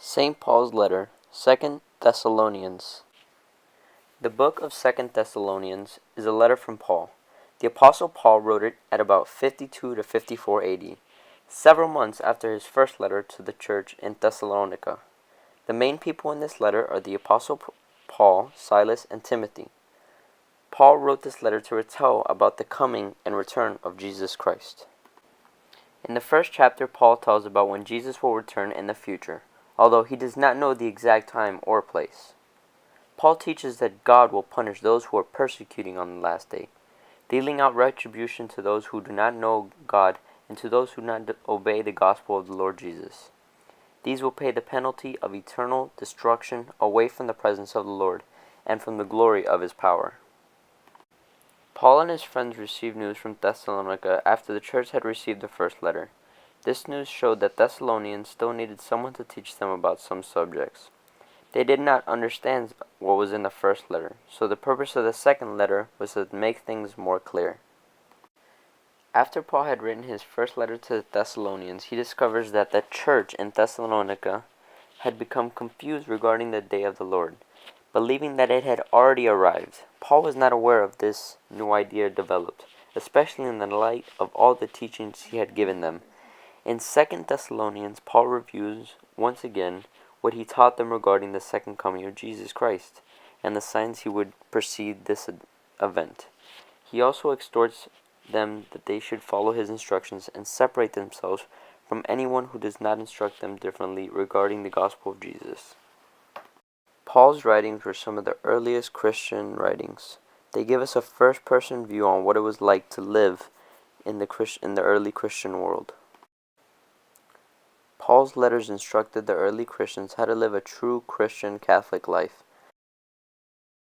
St. Paul's letter, 2 Thessalonians. The book of 2 Thessalonians is a letter from Paul. The Apostle Paul wrote it at about 52 to 54 AD, several months after his first letter to the church in Thessalonica. The main people in this letter are the Apostle Paul, Silas, and Timothy. Paul wrote this letter to tell about the coming and return of Jesus Christ. In the first chapter, Paul tells about when Jesus will return in the future, although he does not know the exact time or place. Paul teaches that God will punish those who are persecuting on the last day, dealing out retribution to those who do not know God and to those who do not obey the gospel of the Lord Jesus. These will pay the penalty of eternal destruction away from the presence of the Lord and from the glory of his power. Paul and his friends received news from Thessalonica after the church had received the first letter. This news showed that Thessalonians still needed someone to teach them about some subjects. They did not understand what was in the first letter, so the purpose of the second letter was to make things more clear. After Paul had written his first letter to the Thessalonians, he discovers that the church in Thessalonica had become confused regarding the day of the Lord, believing that it had already arrived. Paul was not aware of this new idea developed, especially in the light of all the teachings he had given them. In 2 Thessalonians, Paul reviews once again what he taught them regarding the second coming of Jesus Christ and the signs he would precede this event. He also exhorts them that they should follow his instructions and separate themselves from anyone who does not instruct them differently regarding the gospel of Jesus. Paul's writings were some of the earliest Christian writings. They give us a first-person view on what it was like to live in the early Christian world. Paul's letters instructed the early Christians how to live a true Christian Catholic life.